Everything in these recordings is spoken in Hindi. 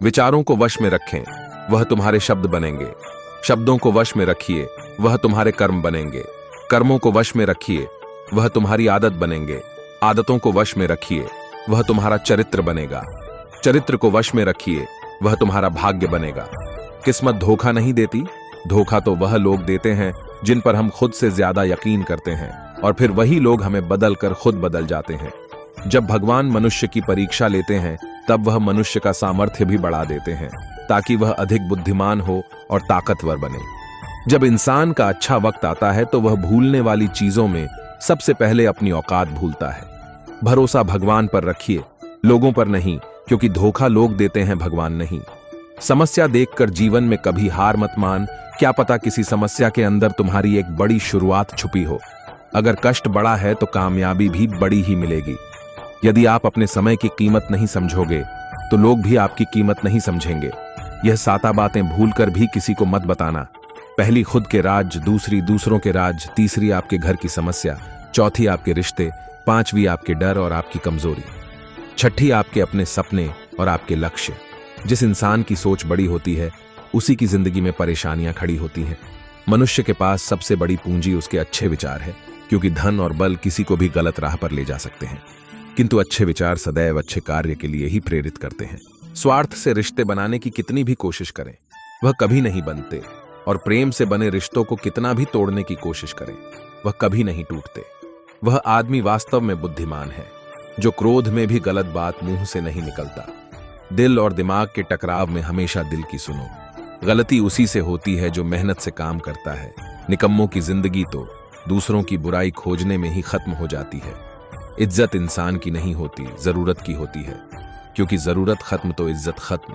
विचारों को वश में रखें, वह तुम्हारे शब्द बनेंगे। शब्दों को वश में रखिए, वह तुम्हारे कर्म बनेंगे। कर्मों को वश में रखिए, वह तुम्हारी आदत बनेंगे। आदतों को वश में रखिए, वह तुम्हारा चरित्र बनेगा। चरित्र को वश में रखिए, वह तुम्हारा भाग्य बनेगा। किस्मत धोखा नहीं देती। धोखा तो वह लोग देते हैं जिन पर हम खुद से ज्यादा यकीन करते हैं, और फिर वही लोग हमें बदल कर खुद बदल जाते हैं। जब भगवान मनुष्य की परीक्षा लेते हैं, तब वह मनुष्य का सामर्थ्य भी बढ़ा देते हैं, ताकि वह अधिक बुद्धिमान हो और ताकतवर बने। जब इंसान का अच्छा वक्त आता है, तो वह भूलने वाली चीजों में सबसे पहले अपनी औकात भूलता है। भरोसा भगवान पर रखिए, लोगों पर नहीं, क्योंकि धोखा लोग देते हैं, भगवान नहीं। समस्या देखकर जीवन में कभी हार मत मान। क्या पता किसी समस्या के अंदर तुम्हारी एक बड़ी शुरुआत छुपी हो। अगर कष्ट बड़ा है तो कामयाबी भी बड़ी ही मिलेगी। यदि आप अपने समय की कीमत नहीं समझोगे, तो लोग भी आपकी कीमत नहीं समझेंगे। यह साता बातें भूलकर भी किसी को मत बताना। पहली खुद के राज, दूसरी दूसरों के राज, तीसरी आपके घर की समस्या, चौथी आपके रिश्ते, पांचवी आपके डर और आपकी कमजोरी, छठी आपके अपने सपने और आपके लक्ष्य। जिस इंसान की सोच बड़ी होती है, उसी की जिंदगी में परेशानियां खड़ी होती हैं। मनुष्य के पास सबसे बड़ी पूंजी उसके अच्छे विचार है, क्योंकि धन और बल किसी को भी गलत राह पर ले जा सकते हैं, किंतु अच्छे विचार सदैव अच्छे कार्य के लिए ही प्रेरित करते हैं। स्वार्थ से रिश्ते बनाने की कितनी भी कोशिश करें, वह कभी नहीं बनते, और प्रेम से बने रिश्तों को कितना भी तोड़ने की कोशिश करें, वह कभी नहीं टूटते। वह आदमी वास्तव में बुद्धिमान है जो क्रोध में भी गलत बात मुंह से नहीं निकलता। दिल और दिमाग के टकराव में हमेशा दिल की सुनो। गलती उसी से होती है जो मेहनत से काम करता है। निकम्मों की जिंदगी तो दूसरों की बुराई खोजने में ही खत्म हो जाती है। इज्जत इंसान की नहीं होती, जरूरत की होती है, क्योंकि जरूरत खत्म तो इज्जत खत्म।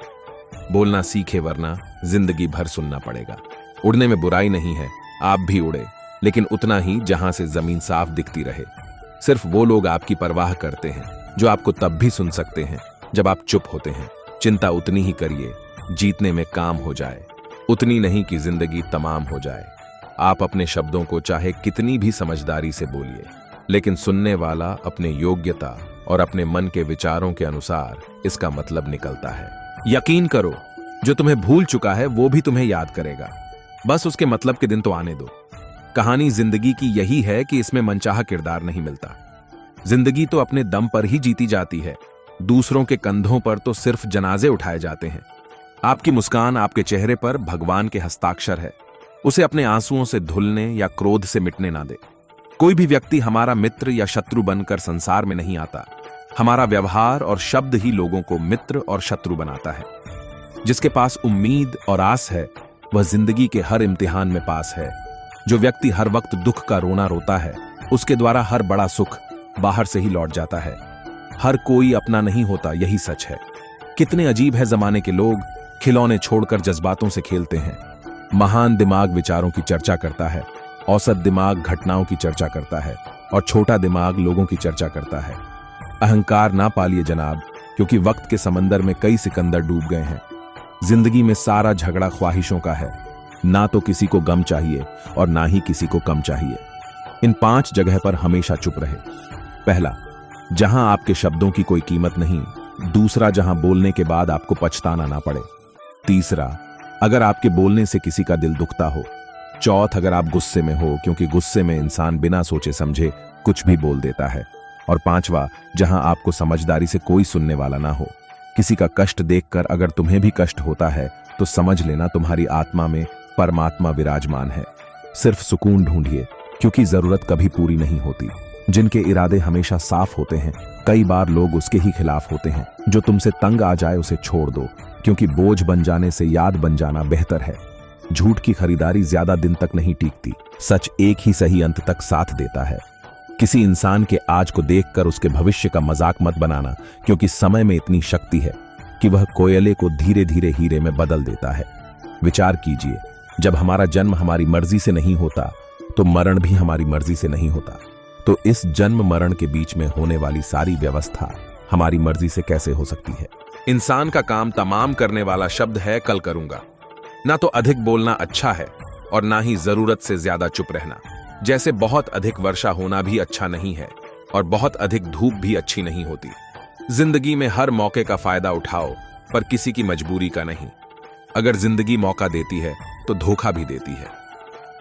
बोलना सीखे, वरना जिंदगी भर सुनना पड़ेगा। उड़ने में बुराई नहीं है, आप भी उड़े, लेकिन उतना ही जहां से जमीन साफ दिखती रहे। सिर्फ वो लोग आपकी परवाह करते हैं जो आपको तब भी सुन सकते हैं जब आप चुप होते हैं। चिंता उतनी ही करिए जीतने में काम हो जाए, उतनी नहीं कि जिंदगी तमाम हो जाए। आप अपने शब्दों को चाहे कितनी भी समझदारी से बोलिए, लेकिन सुनने वाला अपने योग्यता और अपने मन के विचारों के अनुसार इसका मतलब निकलता है। यकीन करो, जो तुम्हें भूल चुका है वो भी तुम्हें याद करेगा। बस उसके मतलब के दिन तो आने दो। कहानी जिंदगी की यही है कि इसमें मनचाहा किरदार नहीं मिलता। जिंदगी तो अपने दम पर ही जीती जाती है। दूसरों के कंधों पर तो सिर्फ जनाजे उठाए जाते हैं। आपकी मुस्कान आपके चेहरे पर भगवान के हस्ताक्षर है। उसे अपने आंसुओं से धुलने या क्रोध से मिटने ना दे। कोई भी व्यक्ति हमारा मित्र या शत्रु बनकर संसार में नहीं आता। हमारा व्यवहार और शब्द ही लोगों को मित्र और शत्रु बनाता है। जिसके पास उम्मीद और आस है, वह जिंदगी के हर इम्तिहान में पास है। जो व्यक्ति हर वक्त दुख का रोना रोता है, उसके द्वारा हर बड़ा सुख बाहर से ही लौट जाता है। हर कोई अपना नहीं होता, यही सच है। कितने अजीब है जमाने के लोग, खिलौने छोड़कर जज्बातों से खेलते हैं। महान दिमाग विचारों की चर्चा करता है, औसत दिमाग घटनाओं की चर्चा करता है, और छोटा दिमाग लोगों की चर्चा करता है। अहंकार ना पालिए जनाब, क्योंकि वक्त के समंदर में कई सिकंदर डूब गए हैं। जिंदगी में सारा झगड़ा ख्वाहिशों का है। ना तो किसी को गम चाहिए और ना ही किसी को कम चाहिए। इन 5 जगह पर हमेशा चुप रहे। पहला, जहां आपके शब्दों की कोई कीमत नहीं। दूसरा, जहां बोलने के बाद आपको पछताना ना पड़े। तीसरा, अगर आपके बोलने से किसी का दिल दुखता हो। चौथ, अगर आप गुस्से में हो, क्योंकि गुस्से में इंसान बिना सोचे समझे कुछ भी बोल देता है। और पांचवा, जहां आपको समझदारी से कोई सुनने वाला ना हो। किसी का कष्ट देखकर अगर तुम्हें भी कष्ट होता है, तो समझ लेना तुम्हारी आत्मा में परमात्मा विराजमान है। सिर्फ सुकून ढूंढिए, क्योंकि जरूरत कभी पूरी नहीं होती। जिनके इरादे हमेशा साफ होते हैं, कई बार लोग उसके ही खिलाफ होते हैं। जो तुमसे तंग आ जाए उसे छोड़ दो, क्योंकि बोझ बन जाने से याद बन जाना बेहतर है। झूठ की खरीदारी ज्यादा दिन तक नहीं टिकती। सच एक ही सही अंत तक साथ देता है। किसी इंसान के आज को देखकर उसके भविष्य का मजाक मत बनाना, क्योंकि समय में इतनी शक्ति है कि वह कोयले को धीरे धीरे हीरे में बदल देता है। विचार कीजिए, जब हमारा जन्म हमारी मर्जी से नहीं होता, तो मरण भी हमारी मर्जी से नहीं होता। तो इस जन्म मरण के बीच में होने वाली सारी व्यवस्था हमारी मर्जी से कैसे हो सकती है? इंसान का काम तमाम करने वाला शब्द है कल करूंगा। ना तो अधिक बोलना अच्छा है और ना ही जरूरत से ज्यादा चुप रहना। जैसे बहुत अधिक वर्षा होना भी अच्छा नहीं है और बहुत अधिक धूप भी अच्छी नहीं होती। जिंदगी में हर मौके का फायदा उठाओ, पर किसी की मजबूरी का नहीं। अगर जिंदगी मौका देती है तो धोखा भी देती है।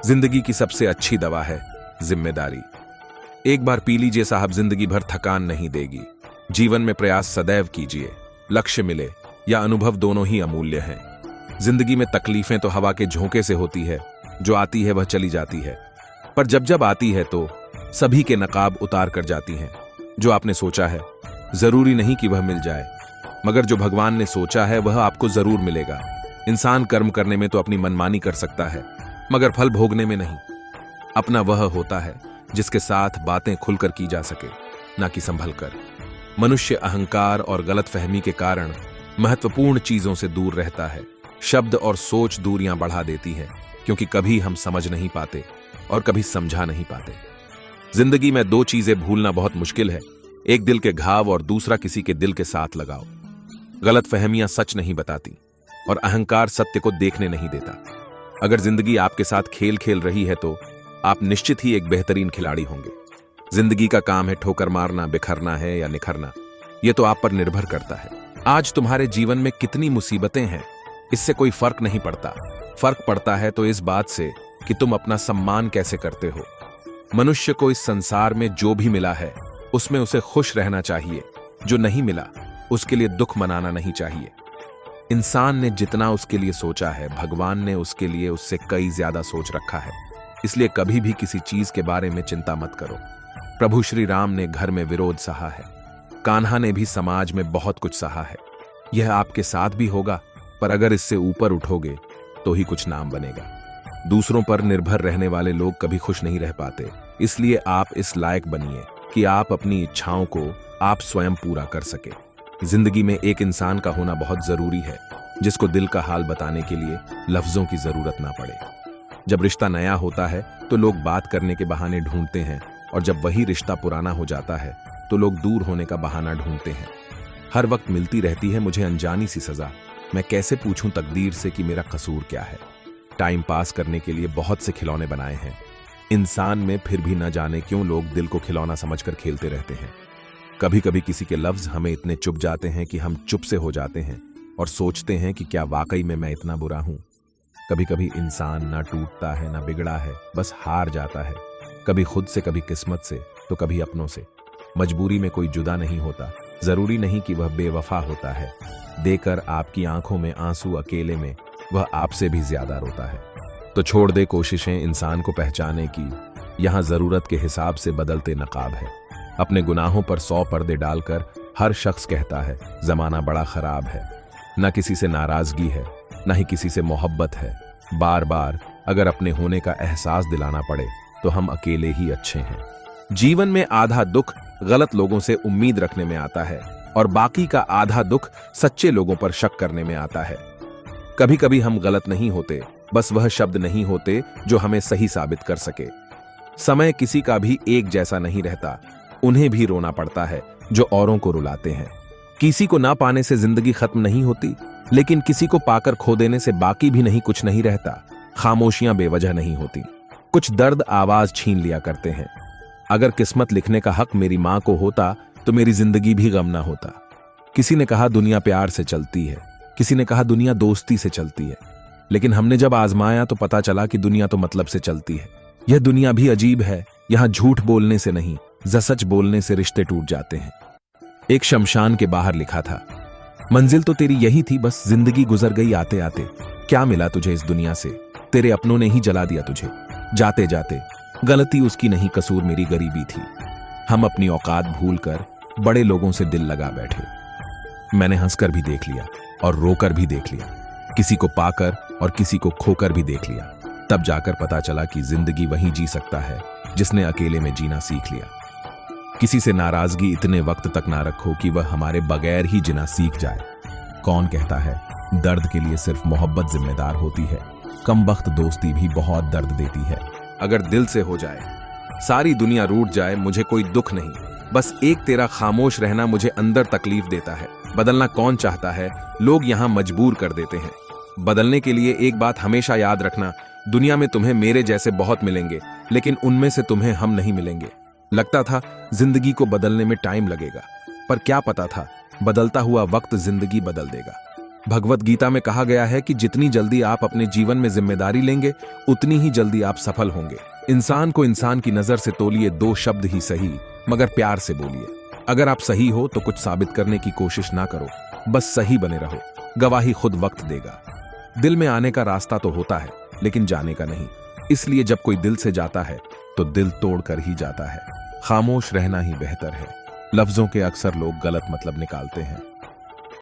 जिंदगी की सबसे अच्छी दवा है जिम्मेदारी। एक बार पी लीजिए साहब, जिंदगी भर थकान नहीं देगी। जीवन में प्रयास सदैव कीजिए, लक्ष्य मिले या अनुभव दोनों ही अमूल्य हैं। जिंदगी में तकलीफें तो हवा के झोंके से होती है, जो आती है वह चली जाती है, पर जब जब आती है तो सभी के नकाब उतार कर जाती हैं। जो आपने सोचा है जरूरी नहीं कि वह मिल जाए, मगर जो भगवान ने सोचा है वह आपको जरूर मिलेगा। इंसान कर्म करने में तो अपनी मनमानी कर सकता है, मगर फल भोगने में नहीं। अपना वह होता है जिसके साथ बातें खुलकर की जा सके, ना कि संभल कर। मनुष्य अहंकार और गलतफहमी के कारण महत्वपूर्ण चीजों से दूर रहता है। शब्द और सोच दूरियां बढ़ा देती हैं, क्योंकि कभी हम समझ नहीं पाते और कभी समझा नहीं पाते। जिंदगी में दो चीजें भूलना बहुत मुश्किल है, एक दिल के घाव और दूसरा किसी के दिल के साथ लगाव। गलतफहमियां सच नहीं बताती और अहंकार सत्य को देखने नहीं देता। अगर जिंदगी आपके साथ खेल खेल रही है तो आप निश्चित ही एक बेहतरीन खिलाड़ी होंगे। जिंदगी का काम है ठोकर मारना, बिखरना है या निखरना, यह तो आप पर निर्भर करता है। आज तुम्हारे जीवन में कितनी मुसीबतें हैं, इससे कोई फर्क नहीं पड़ता। फर्क पड़ता है तो इस बात से कि तुम अपना सम्मान कैसे करते हो। मनुष्य को इस संसार में जो भी मिला है उसमें उसे खुश रहना चाहिए, जो नहीं मिला उसके लिए दुख मनाना नहीं चाहिए। इंसान ने जितना उसके लिए सोचा है, भगवान ने उसके लिए उससे कई ज्यादा सोच रखा है। इसलिए कभी भी किसी चीज के बारे में चिंता मत करो। प्रभु श्री राम ने घर में विरोध सहा है, कान्हा ने भी समाज में बहुत कुछ सहा है। यह आपके साथ भी होगा, पर अगर इससे ऊपर उठोगे तो ही कुछ नाम बनेगा। दूसरों पर निर्भर रहने वाले लोग कभी खुश नहीं रह पाते, इसलिए आप इस लायक बनिए कि आप अपनी इच्छाओं को आप स्वयं पूरा कर सके। जिंदगी में एक इंसान का होना बहुत जरूरी है, जिसको दिल का हाल बताने के लिए लफ्जों की जरूरत ना पड़े। जब रिश्ता नया होता है तो लोग बात करने के बहाने ढूंढते हैं, और जब वही रिश्ता पुराना हो जाता है तो लोग दूर होने का बहाना ढूंढते हैं। हर वक्त मिलती रहती है मुझे अनजानी सी सजा। मैं कैसे पूछूं तकदीर से कि मेरा कसूर क्या है। टाइम पास करने के लिए बहुत से खिलौने बनाए हैं इंसान में, फिर भी न जाने क्यों लोग दिल को खिलौना समझकर खेलते रहते हैं। कभी कभी किसी के लफ्ज हमें इतने चुभ जाते हैं कि हम चुप से हो जाते हैं और सोचते हैं कि क्या वाकई में मैं इतना बुरा हूं। कभी कभी इंसान ना टूटता है ना बिगड़ा है, बस हार जाता है, कभी खुद से, कभी किस्मत से, तो कभी अपनों से। मजबूरी में कोई जुदा नहीं होता, जरूरी नहीं कि वह बेवफा होता है। देकर आपकी आंखों में आंसू अकेले में वह आपसे भी ज्यादा रोता है। तो छोड़ दे कोशिशें इंसान को पहचाने की, यहां जरूरत के हिसाब से बदलते नकाब है। अपने गुनाहों पर 100 पर्दे डालकर हर शख्स कहता है जमाना बड़ा खराब है। न किसी से नाराजगी है, न ही किसी से मोहब्बत है। बार बार अगर अपने होने का एहसास दिलाना पड़े तो हम अकेले ही अच्छे हैं। जीवन में आधा दुख गलत लोगों से उम्मीद रखने में आता है और बाकी का आधा दुख सच्चे लोगों पर शक करने में आता है। कभी कभी हम गलत नहीं होते, बस वह शब्द नहीं होते जो हमें सही साबित कर सके। समय किसी का भी एक जैसा नहीं रहता, उन्हें भी रोना पड़ता है जो औरों को रुलाते हैं। किसी को ना पाने से जिंदगी खत्म नहीं होती, लेकिन किसी को पाकर खो देने से बाकी भी नहीं कुछ नहीं रहता। खामोशियां बेवजह नहीं होती, कुछ दर्द आवाज छीन लिया करते हैं। अगर किस्मत लिखने का हक मेरी मां को होता तो मेरी जिंदगी भी गम ना होता। किसी ने कहा दुनिया प्यार से चलती है, किसी ने कहा दुनिया दोस्ती से चलती है, लेकिन हमने जब आजमाया तो पता चला कि दुनिया तो मतलब से चलती है। यह दुनिया भी अजीब है, यहां झूठ बोलने से नहीं, सच बोलने से रिश्ते टूट जाते हैं। एक शमशान के बाहर लिखा था, मंजिल तो तेरी यही थी, बस जिंदगी गुजर गई आते आते। क्या मिला तुझे इस दुनिया से, तेरे अपनों ने ही जला दिया तुझे। जाते जाते गलती उसकी नहीं, कसूर मेरी गरीबी थी। हम अपनी औकात भूलकर बड़े लोगों से दिल लगा बैठे। मैंने हंसकर भी देख लिया और रोकर भी देख लिया, किसी को पाकर और किसी को खोकर भी देख लिया। तब जाकर पता चला कि जिंदगी वही जी सकता है जिसने अकेले में जीना सीख लिया। किसी से नाराजगी इतने वक्त तक ना रखो कि वह हमारे बगैर ही जीना सीख जाए। कौन कहता है दर्द के लिए सिर्फ मोहब्बत जिम्मेदार होती है? कम वक्त दोस्ती भी बहुत दर्द देती है। अगर दिल से हो जाए, सारी दुनिया रूठ जाए, मुझे कोई दुख नहीं, बस एक तेरा खामोश रहना मुझे अंदर तकलीफ देता है। बदलना कौन चाहता है, लोग यहां मजबूर कर देते हैं। बदलने के लिए एक बात हमेशा याद रखना, दुनिया में तुम्हें मेरे जैसे बहुत मिलेंगे, लेकिन उनमें से तुम्हें हम नहीं मिलेंगे। लगता था जिंदगी को बदलने में टाइम लगेगा, पर क्या पता था बदलता हुआ वक्त जिंदगी बदल देगा। भगवत गीता में कहा गया है कि जितनी जल्दी आप अपने जीवन में जिम्मेदारी लेंगे उतनी ही जल्दी आप सफल होंगे। इंसान को इंसान की नजर से तोलिए, 2 शब्द ही सही मगर प्यार से बोलिए। अगर आप सही हो तो कुछ साबित करने की कोशिश ना करो, बस सही बने रहो। गवाही खुद वक्त देगा। दिल में आने का रास्ता तो होता है लेकिन जाने का नहीं, इसलिए जब कोई दिल से जाता है तो दिल तोड़कर ही जाता है। खामोश रहना ही बेहतर है। लफ्जों के अक्सर लोग गलत मतलब निकालते हैं।